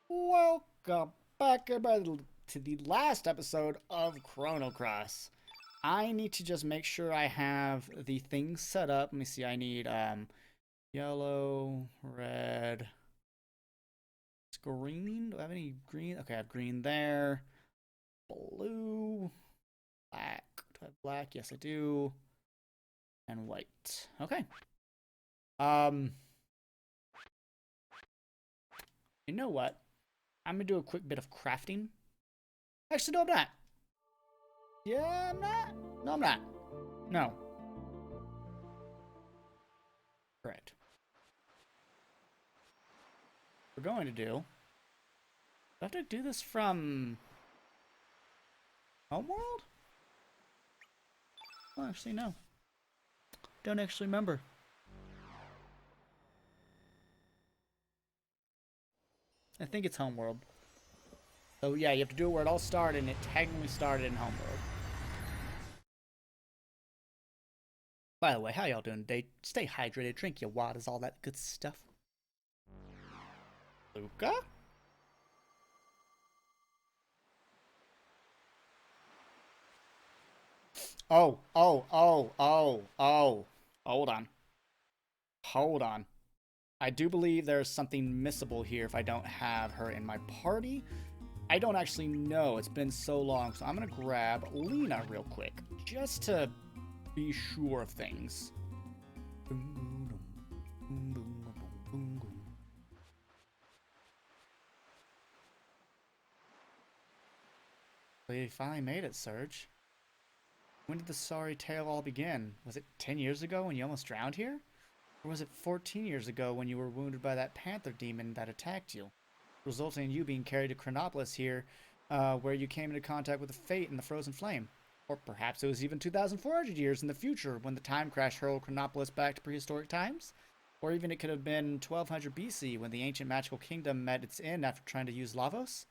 Welcome back, everybody, to the last episode of Chrono Cross. I need to just make sure I have the things set up. Let me see. I need yellow, red, green. Do I have any green? Okay, I have green there. Blue, black. Do I have black? Yes, I do. And white. Okay. Um, you know what? I'm gonna do a quick bit of crafting. Actually, no, I'm not. Yeah, I'm not. No, I'm not. No. Correct. We're going to do. Do I have to do this from Homeworld? Well, actually, no. Don't actually remember. I think it's Homeworld. So yeah, you have to do it where it all started, and it technically started in Homeworld. By the way, how y'all doing today? Stay hydrated, drink your waters, all that good stuff. Luca? Oh. Hold on. Hold on. I do believe there's something missable here if I don't have her in my party. I don't actually know. It's been so long. So I'm going to grab Lena real quick just to be sure of things. We finally made it, Serge. When did the sorry tale all begin? Was it 10 years ago when you almost drowned here? Or was it 14 years ago when you were wounded by that panther demon that attacked you, resulting in you being carried to Chronopolis here, where you came into contact with the fate and the frozen flame? Or perhaps it was even 2,400 years in the future when the time crash hurled Chronopolis back to prehistoric times? Or even it could have been 1200 BC when the ancient magical kingdom met its end after trying to use Lavos?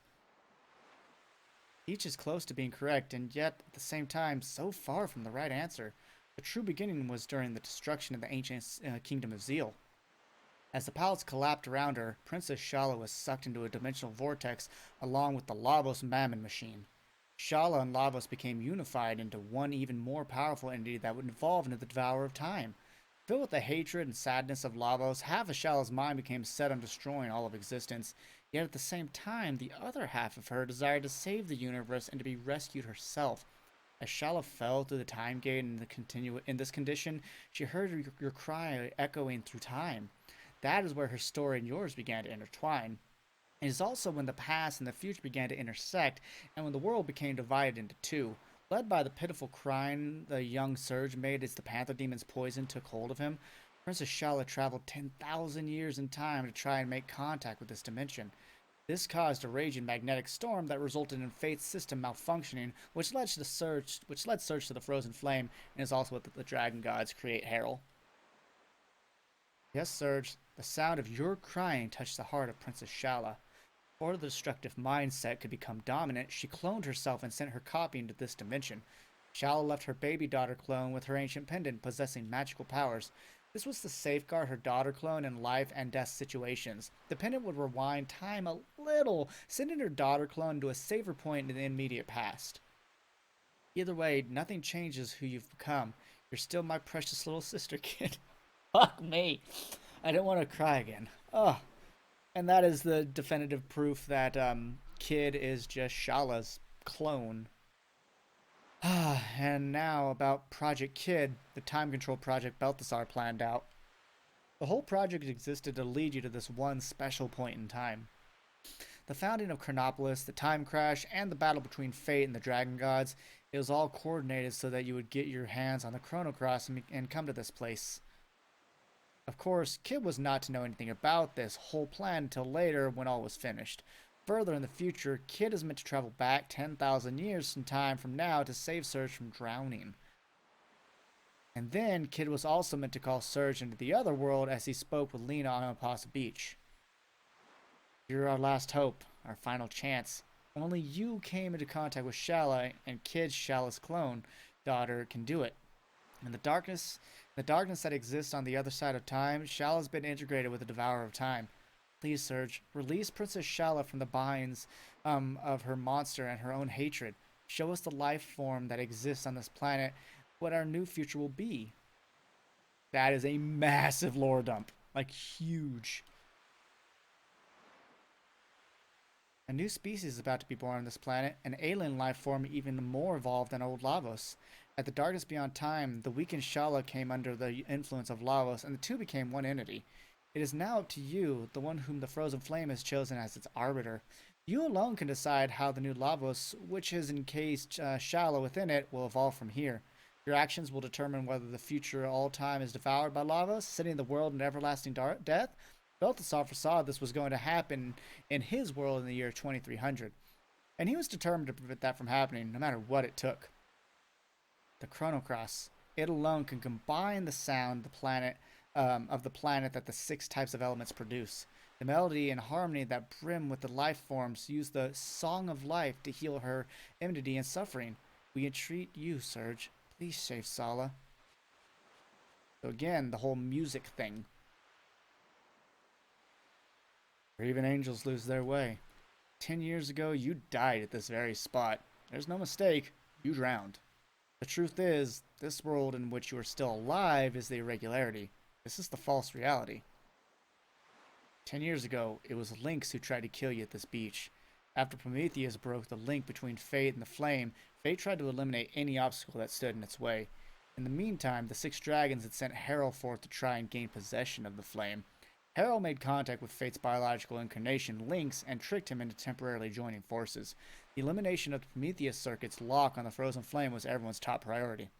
Each is close to being correct, and yet, at the same time, so far from the right answer. The true beginning was during the destruction of the ancient kingdom of Zeal. As the palace collapsed around her, Princess Shala was sucked into a dimensional vortex along with the Lavos Mammon machine. Shala and Lavos became unified into one even more powerful entity that would evolve into the Devourer of Time. Filled with the hatred and sadness of Lavos, half of Shala's mind became set on destroying all of existence. Yet at the same time, the other half of her desired to save the universe and to be rescued herself. As Shala fell through the time gate in this condition, she heard your cry echoing through time. That is where her story and yours began to intertwine. It is also when the past and the future began to intersect, and when the world became divided into two. Led by the pitiful crying the young Surge made as the Panther Demon's poison took hold of him, Princess Shala traveled 10,000 years in time to try and make contact with this dimension. This caused a raging magnetic storm that resulted in Fate's system malfunctioning, which led Surge to the frozen flame, and is also what the dragon gods create Herald. Yes, Surge, the sound of your crying touched the heart of Princess Shala. Before the destructive mindset could become dominant, she cloned herself and sent her copy into this dimension. Shala left her baby daughter clone with her ancient pendant possessing magical powers. This was to safeguard her daughter clone in life and death situations. The pendant would rewind time a little, sending her daughter clone to a safer point in the immediate past. Either way, nothing changes who you've become. You're still my precious little sister, kid. Fuck me. I don't want to cry again. Ugh. And that is the definitive proof that Kid is just Shala's clone. And now about Project Kid, the time control project Balthasar planned out. The whole project existed to lead you to this one special point in time. The founding of Chronopolis, the time crash, and the battle between Fate and the Dragon Gods, it was all coordinated so that you would get your hands on the Chrono Cross and come to this place. Of course, Kid was not to know anything about this whole plan until later when all was finished. Further in the future, Kid is meant to travel back 10,000 years in time from now to save Surge from drowning. And then, Kid was also meant to call Surge into the other world as he spoke with Lena on Apasa Beach. You're our last hope, our final chance. Only you came into contact with Shala, and Kid, Shala's clone daughter, can do it. In the darkness that exists on the other side of time, Shala's been integrated with the Devourer of Time. Please, Surge, release Princess Shala from the binds of her monster and her own hatred. Show us the life form that exists on this planet, what our new future will be. That is a massive lore dump. Like, huge. A new species is about to be born on this planet, an alien life form even more evolved than old Lavos. At the darkness beyond time, the weakened Shala came under the influence of Lavos, and the two became one entity. It is now up to you, the one whom the frozen flame has chosen as its arbiter. You alone can decide how the new Lavos, which has encased Shala within it, will evolve from here. Your actions will determine whether the future all time is devoured by Lavos, sending the world in everlasting death. Balthasar foresaw this was going to happen in his world in the year 2300, and he was determined to prevent that from happening, no matter what it took. The Chrono Cross. It alone can combine the sound of the planet that the six types of elements produce. The melody and harmony that brim with the life forms use the Song of Life to heal her enmity and suffering. We entreat you, Surge. Please save Sala. So again, the whole music thing. Or even angels lose their way. 10 years ago, you died at this very spot. There's no mistake. You drowned. The truth is, this world in which you are still alive is the irregularity. This is the false reality. 10 years ago, it was Lynx who tried to kill you at this beach. After Prometheus broke the link between Fate and the Flame, Fate tried to eliminate any obstacle that stood in its way. In the meantime, the six dragons had sent Harrow forth to try and gain possession of the Flame. Harrow made contact with Fate's biological incarnation, Lynx, and tricked him into temporarily joining forces. The elimination of the Prometheus circuit's lock on the frozen flame was everyone's top priority.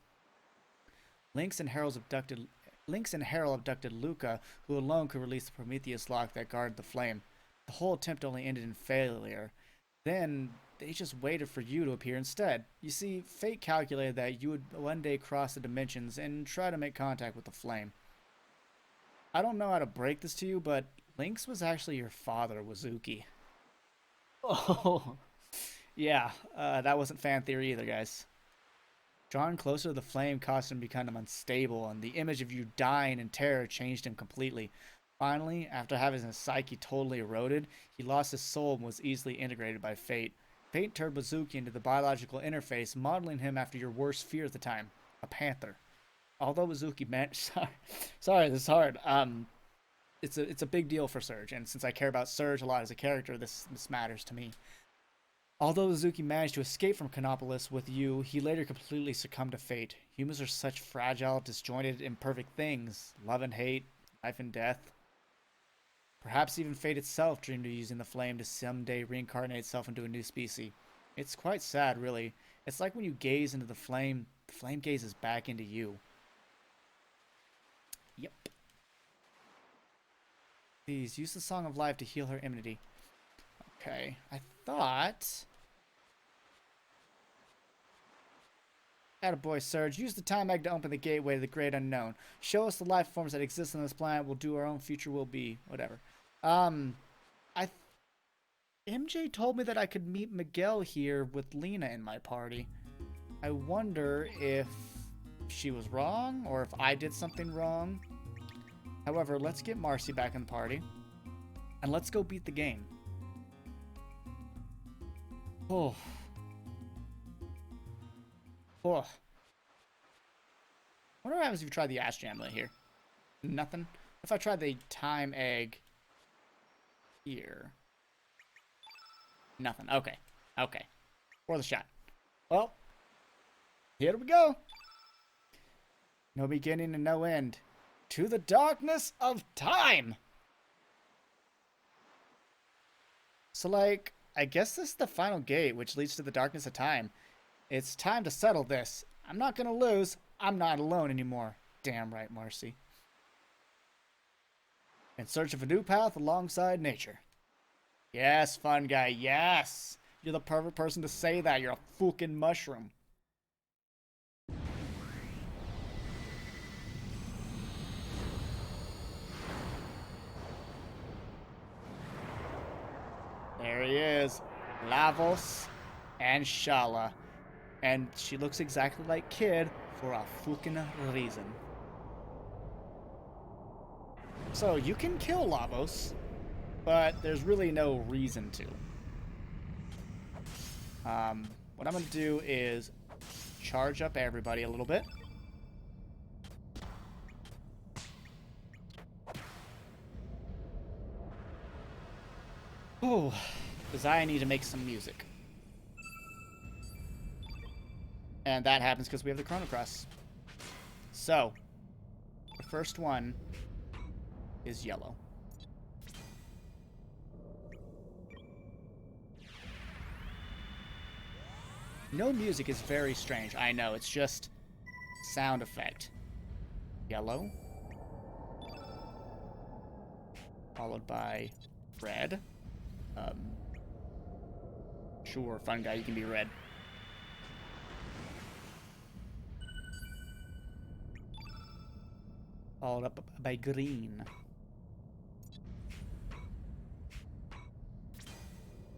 Lynx and Harrow abducted Luca, who alone could release the Prometheus lock that guarded the flame. The whole attempt only ended in failure. Then they just waited for you to appear instead. You see, Fate calculated that you would one day cross the dimensions and try to make contact with the flame. I don't know how to break this to you, but Lynx was actually your father, Wazuki. Oh, yeah, that wasn't fan theory either, guys. Drawn closer to the flame caused him to become unstable, and the image of you dying in terror changed him completely. Finally, after having his psyche totally eroded, he lost his soul and was easily integrated by Fate. Fate turned Bazuki into the biological interface, modeling him after your worst fear at the time, a panther. Although Bazuki managed, sorry, this is hard. It's a big deal for Surge, and since I care about Surge a lot as a character, this matters to me. Although Bazuki managed to escape from Canopolis with you, he later completely succumbed to fate. Humans are such fragile, disjointed, imperfect things. Love and hate, life and death. Perhaps even fate itself dreamed of using the flame to someday reincarnate itself into a new species. It's quite sad, really. It's like when you gaze into the flame gazes back into you. Yep. Please, use the Song of Life to heal her enmity. Okay, I thought... Attaboy, Surge. Use the time egg to open the gateway to the great unknown. Show us the life forms that exist on this planet. We'll do our own future will be. Whatever. MJ told me that I could meet Miguel here with Lena in my party. I wonder if she was wrong or if I did something wrong. However, let's get Marcy back in the party. And let's go beat the game. Oh. Oh. I wonder what happens if you try the Ash Jamlet here. Nothing. If I try the time egg here. Nothing. Okay. Okay. For the shot. Well, here we go. No beginning and no end. To the darkness of time. So, like, I guess this is the final gate, which leads to the darkness of time. It's time to settle this. I'm not gonna lose. I'm not alone anymore. Damn right, Marcy. In search of a new path alongside nature. Yes, fun guy, yes! You're the perfect person to say that. You're a fucking mushroom. There he is. Lavos and Shala. And she looks exactly like Kid for a fucking reason. So, you can kill Lavos. but there's really no reason to. What I'm going to do is charge up everybody a little bit. Oh, because I need to make some music. And that happens because we have the Chrono Cross. So, the first one is yellow. No music is very strange. I know, it's just sound effect. Yellow. Followed by red. Sure, fun guy, you can be red. Followed up by green.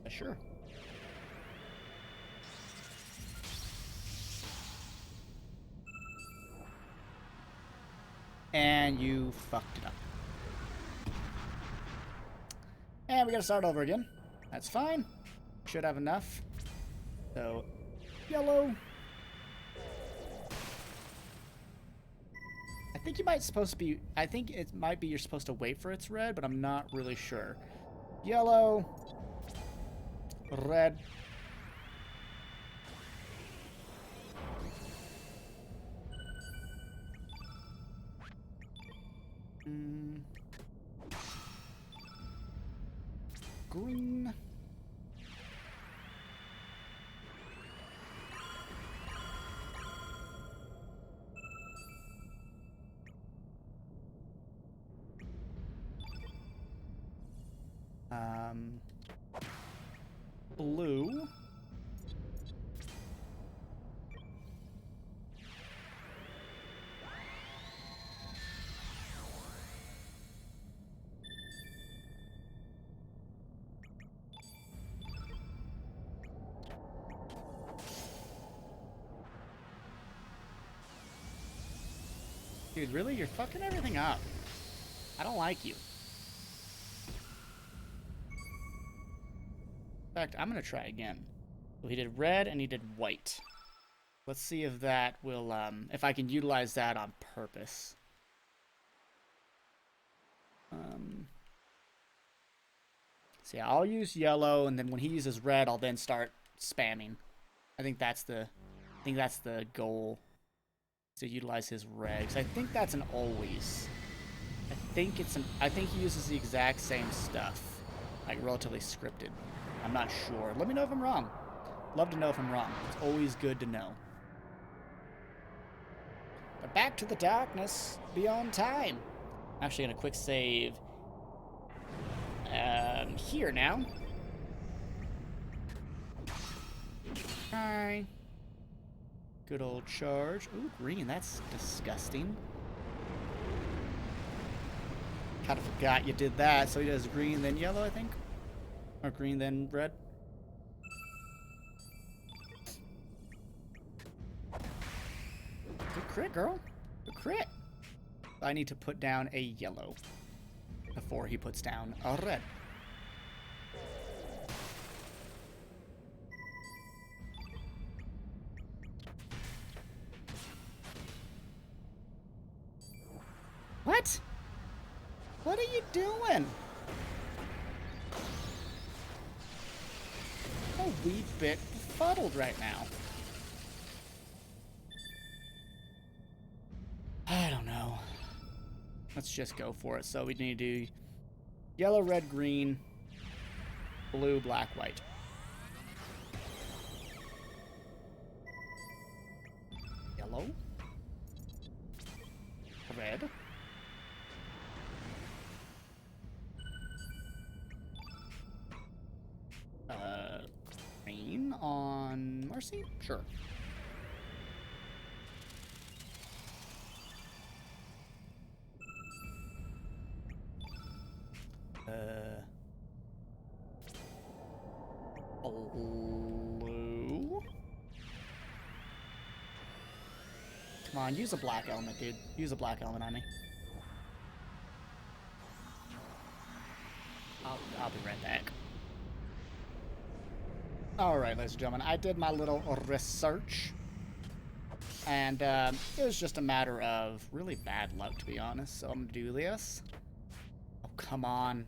Sure. And you fucked it up. And we gotta start over again. That's fine. Should have enough. So, yellow. I think you might supposed to be... I think it might be you're supposed to wait for its red, but I'm not really sure. Yellow. Red. Green. Blue. Dude, really? You're fucking everything up. I don't like you. In fact, I'm gonna try again. So he did red and he did white. Let's see if that will, if I can utilize that on purpose. So yeah, I'll use yellow, and then when he uses red, I'll then start spamming. I think that's the goal. To utilize his red. 'Cause I think that's an always. I think he uses the exact same stuff. Like relatively scripted. I'm not sure. Let me know if I'm wrong. Love to know if I'm wrong. It's always good to know. But back to the darkness beyond time. I'm actually gonna quick save here now. Hi. Good old charge. Ooh, green. That's disgusting. Kind of forgot you did that. So he does green, then yellow, I think? Or green, then red? Good crit, girl. Good crit. I need to put down a yellow before he puts down a red. What? What are you doing? A wee bit befuddled right now. I don't know. Let's just go for it. So we need to do yellow, red, green, blue, black, white. Yellow. Red. Green on Marcy? Sure. Blue. Come on, use a black element, dude. Use a black element on me. Oh, I'll be right back. Alright, ladies and gentlemen, I did my little research. And it was just a matter of really bad luck, to be honest. So I'm gonna do this. Oh, come on.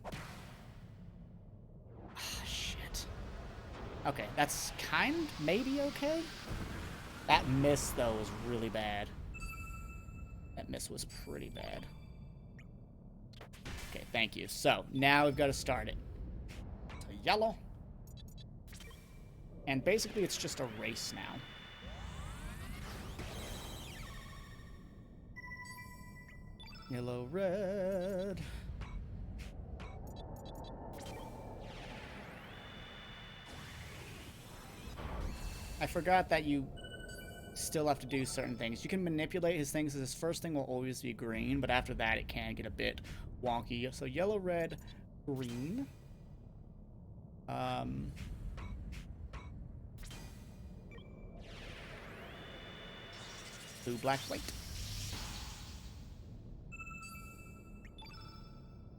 Ah, shit. Okay, that's maybe okay. That miss, though, was really bad. That miss was pretty bad. Okay, thank you. So, now we've got to start it. So, yellow. And basically, it's just a race now. Yellow, red. I forgot that you still have to do certain things. You can manipulate his things. His first thing will always be green, but after that, it can get a bit wonky. So yellow, red, green. Blue, black, white.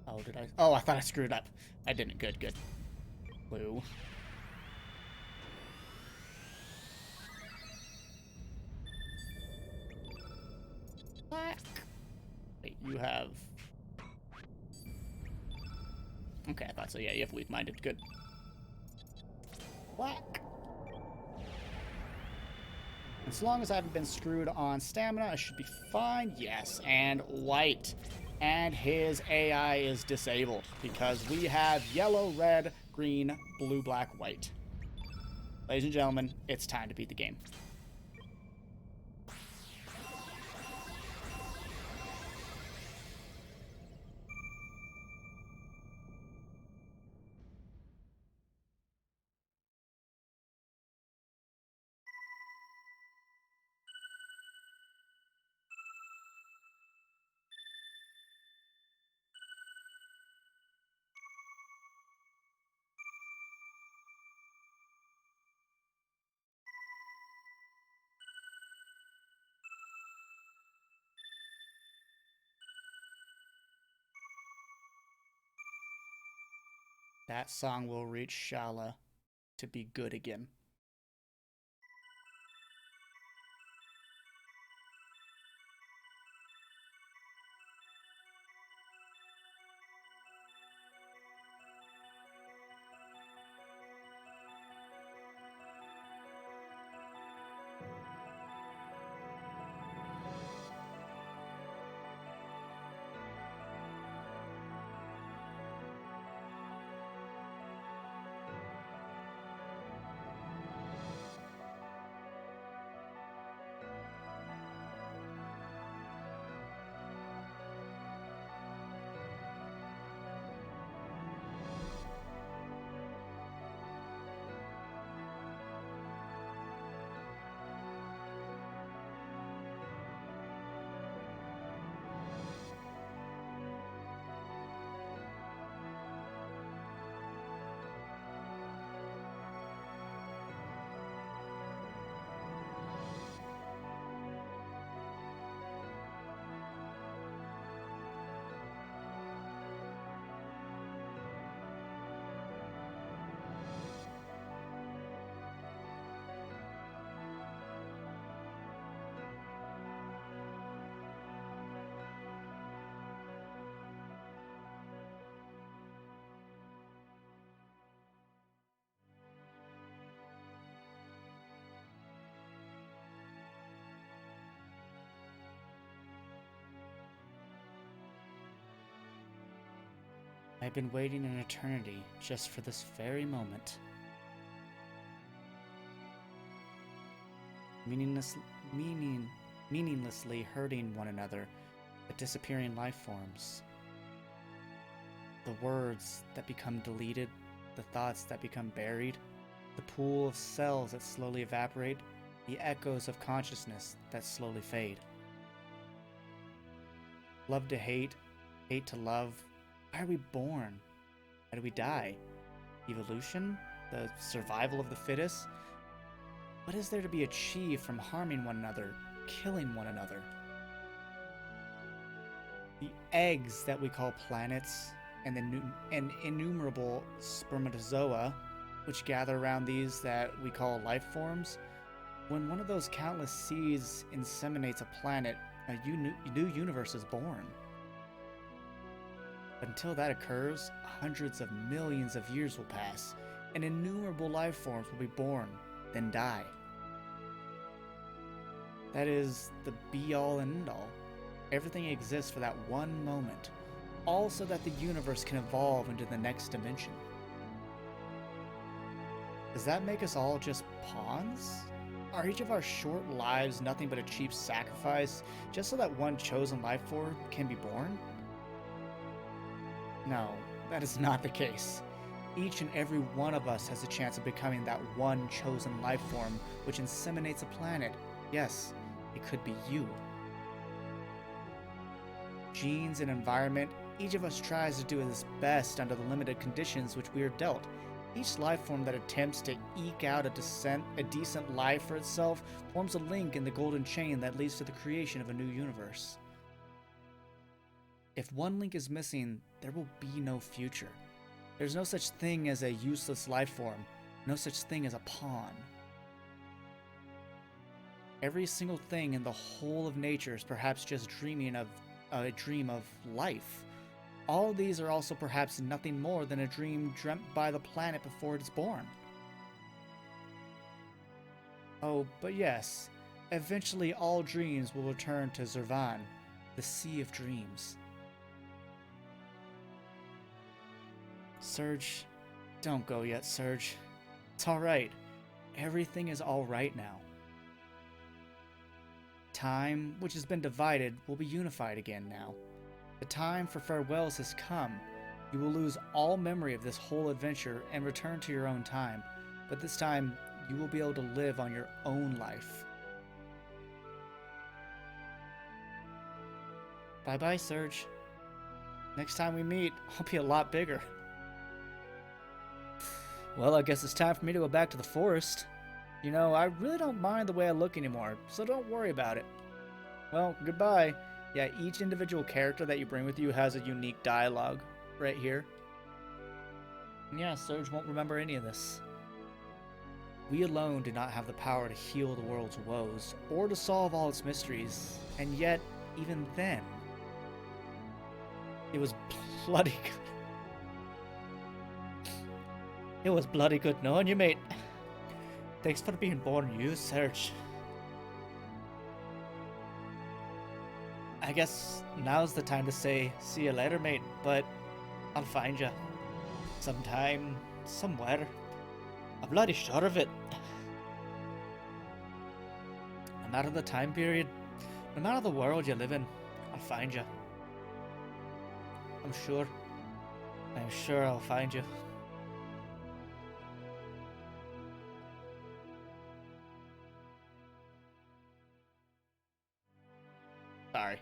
Oh, did I? Oh, I thought I screwed up. I didn't. Good, good. Blue. Black. Wait, you have... Okay, I thought so. Yeah, you have weak-minded. Good. Black. As long as I haven't been screwed on stamina, I should be fine. Yes, and white. And his AI is disabled because we have yellow, red, green, blue, black, white. Ladies and gentlemen, it's time to beat the game. That song will reach Shala to be good again. I've been waiting an eternity just for this very moment. Meaninglessly hurting one another, but disappearing life forms. The words that become deleted, the thoughts that become buried, the pool of cells that slowly evaporate, the echoes of consciousness that slowly fade. Love to hate, hate to love. Why are we born? Why do we die? Evolution? The survival of the fittest? What is there to be achieved from harming one another, killing one another? The eggs that we call planets, and and innumerable spermatozoa, which gather around these that we call life forms, when one of those countless seeds inseminates a planet, a new universe is born. But until that occurs, hundreds of millions of years will pass, and innumerable life forms will be born, then die. That is the be all and end all. Everything exists for that one moment, all so that the universe can evolve into the next dimension. Does that make us all just pawns? Are each of our short lives nothing but a cheap sacrifice just so that one chosen life form can be born? No, that is not the case. Each and every one of us has a chance of becoming that one chosen life form which inseminates a planet. Yes, it could be you. Genes and environment, each of us tries to do his best under the limited conditions which we are dealt. Each life form that attempts to eke out a decent life for itself forms a link in the golden chain that leads to the creation of a new universe. If one link is missing, there will be no future. There's no such thing as a useless life form, no such thing as a pawn. Every single thing in the whole of nature is perhaps just dreaming of a dream of life. All these are also perhaps nothing more than a dream dreamt by the planet before it is born. Oh, but yes, eventually all dreams will return to Zervan, the Sea of Dreams. Serge, don't go yet, Serge. It's alright. Everything is alright now. Time, which has been divided, will be unified again now. The time for farewells has come. You will lose all memory of this whole adventure and return to your own time, but this time you will be able to live on your own life. Bye-bye, Serge. Next time we meet, I'll be a lot bigger. Well, I guess it's time for me to go back to the forest. You know, I really don't mind the way I look anymore, so don't worry about it. Well, goodbye. Yeah, each individual character that you bring with you has a unique dialogue right here. And yeah, Serge won't remember any of this. We alone do not have the power to heal the world's woes or to solve all its mysteries, and yet, even then, it was bloody good. It was bloody good knowing you, mate. Thanks for being born you, Serge. I guess now's the time to say, see you later, mate, but I'll find you. Sometime, somewhere. I'm bloody sure of it. No matter the time period, no matter the world you live in, I'll find you. I'm sure I'll find you. Sorry.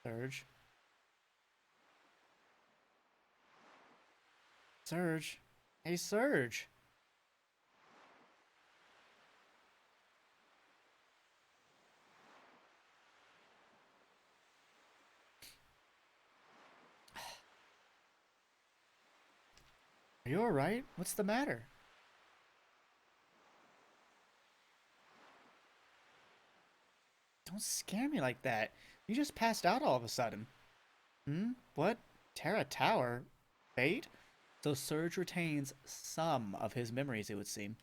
Serge? Serge? Hey, Serge! Are you alright? What's the matter? Don't scare me like that. You just passed out all of a sudden. Hmm? What? Terra Tower? Fate? So Surge retains some of his memories, it would seem.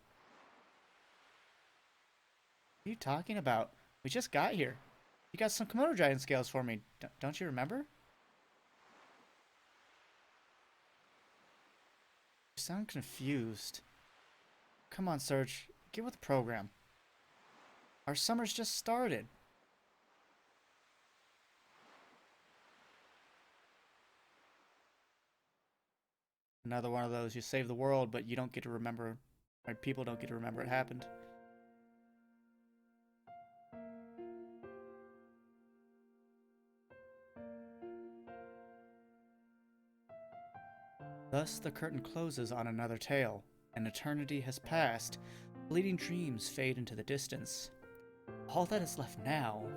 What are you talking about? We just got here. You got some Komodo Dragon scales for me. Don't you remember? You sound confused. Come on, Surge. Get with the program. Our summer's just started. Another one of those, you save the world, but you don't get to remember, or people don't get to remember it happened. Thus the curtain closes on another tale. An eternity has passed. Fleeting dreams fade into the distance. All that is left now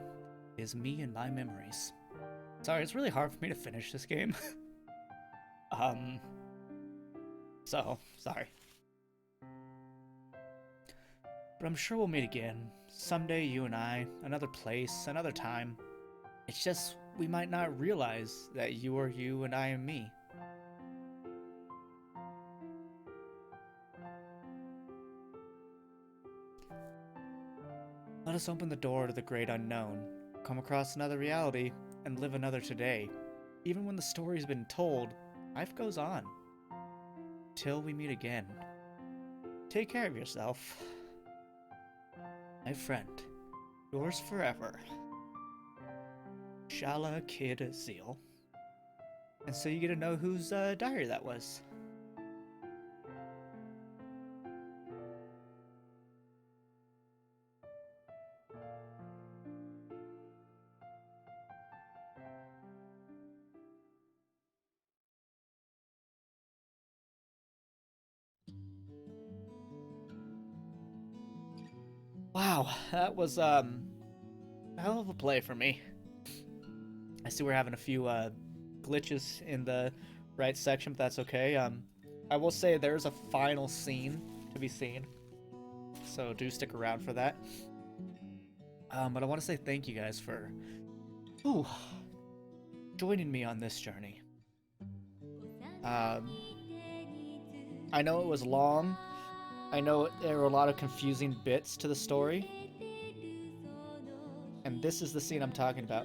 is me and my memories. Sorry, it's really hard for me to finish this game. um, sorry. But I'm sure we'll meet again. Someday, you and I, another place, another time. It's just, we might not realize that you are you and I am me. Let us open the door to the great unknown, come across another reality, and live another today. Even when the story's been told, life goes on. Till we meet again. Take care of yourself. My friend, yours forever, Shala Kid Zeal. And so you get to know whose diary that was. Wow, that was a hell of a play for me. I see we're having a few glitches in the right section, but that's okay. I will say there's a final scene to be seen, so do stick around for that. But I want to say thank you guys for joining me on this journey. I know it was long. I know there were a lot of confusing bits to the story. And this is the scene I'm talking about.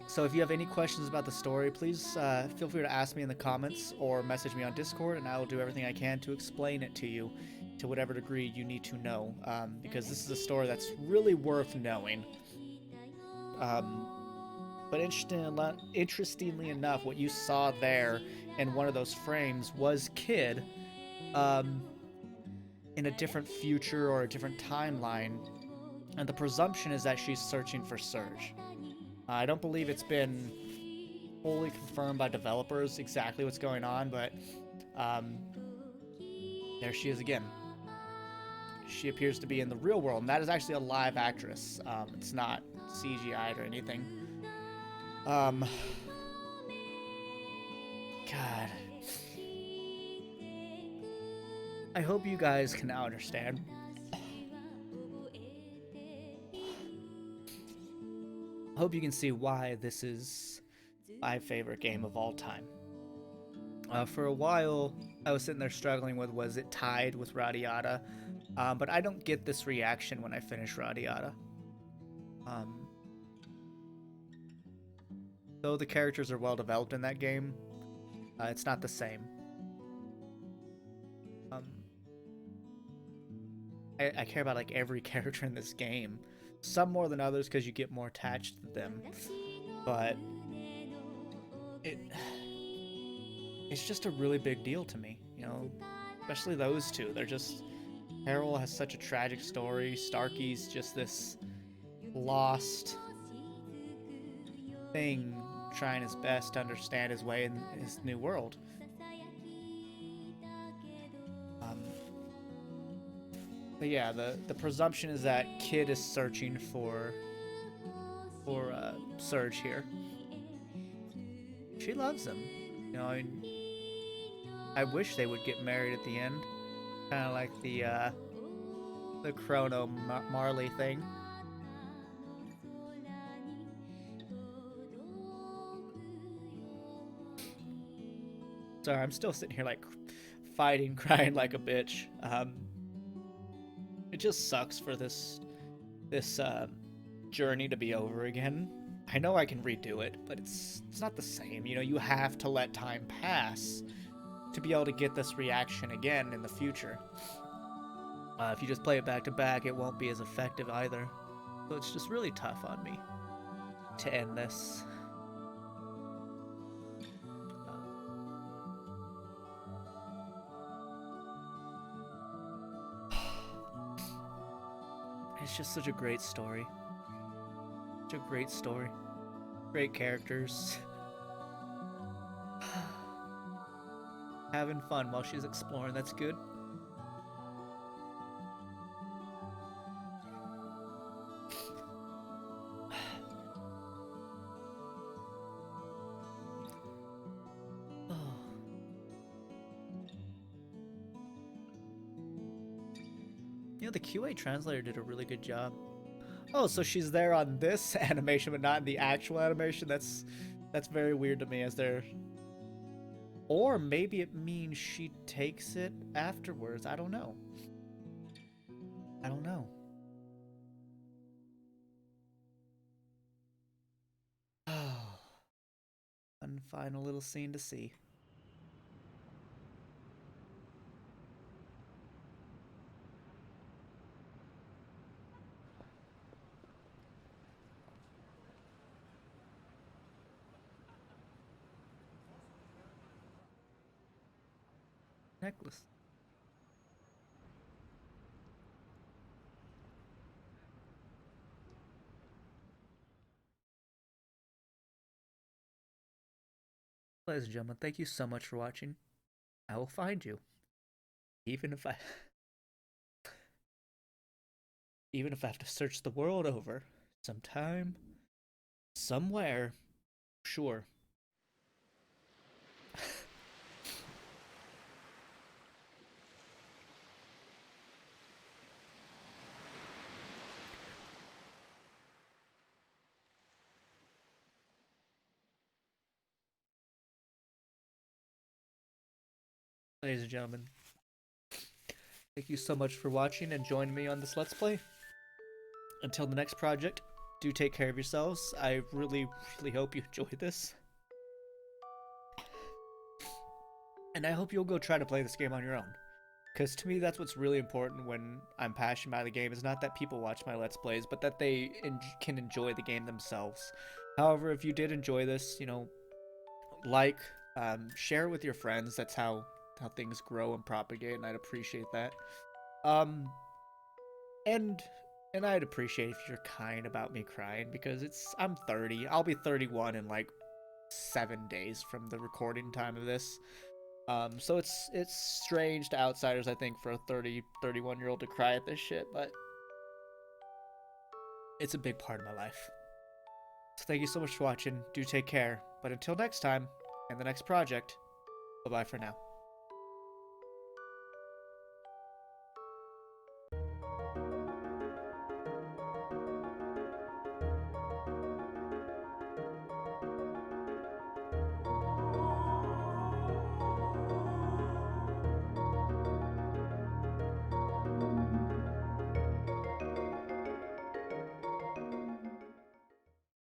So if you have any questions about the story, please feel free to ask me in the comments or message me on Discord, and I will do everything I can to explain it to you to whatever degree you need to know, because this is a story that's really worth knowing. But interestingly enough, what you saw there in one of those frames was Kid in a different future or a different timeline, and the presumption is that she's searching for Surge. I don't believe it's been fully confirmed by developers exactly what's going on, but there she is again. She appears to be in the real world, and that is actually a live actress. It's not CGI'd or anything. God. I hope you guys can now understand. I hope you can see why this is my favorite game of all time. For a while, I was sitting there struggling with, was it tied with Radiata? But I don't get this reaction when I finish Radiata. Though the characters are well developed in that game, it's not the same. I care about like every character in this game. Some more than others because you get more attached to them. But it's just a really big deal to me, you know, especially those two. They're just, Harold has such a tragic story. Starkey's just this lost thing trying his best to understand his way in his new world. But yeah, the presumption is that Kid is searching for Surge here. She loves him, you know. I wish they would get married at the end, kind of like the Chrono Marley thing. Sorry, I'm still sitting here like fighting, crying like a bitch. It just sucks for this journey to be over again. I know I can redo it, but it's not the same. You know, you have to let time pass to be able to get this reaction again in the future. If you just play it back to back, it won't be as effective either. So it's just really tough on me to end this. It's just such a great story. Such a great story. Great characters. Having fun while she's exploring. That's good. Oh. You know, the QA translator did a really good job. Oh, so she's there on this animation, but not in the actual animation. That's very weird to me. As they're, or maybe it means she takes it afterwards. I don't know. I don't know. Oh, one final little scene to see. Necklace. Ladies and gentlemen, thank you so much for watching. I will find you, even if I, even if I have to search the world over, sometime, somewhere. Sure. Ladies and gentlemen, thank you so much for watching and joining me on this Let's Play. Until the next project, do take care of yourselves. I really, really hope you enjoyed this. And I hope you'll go try to play this game on your own. Because to me, that's what's really important when I'm passionate about the game. Is not that people watch my Let's Plays, but that they can enjoy the game themselves. However, if you did enjoy this, you know, like, share it with your friends. That's how things grow and propagate, and I'd appreciate that. Um, and and I'd appreciate if you're kind about me crying because I'm 30. I'll be 31 in like 7 days from the recording time of this. So it's strange to outsiders, I think, for a 31-year-old to cry at this shit, but it's a big part of my life. So thank you so much for watching. Do take care. But until next time, and the next project, bye-bye for now.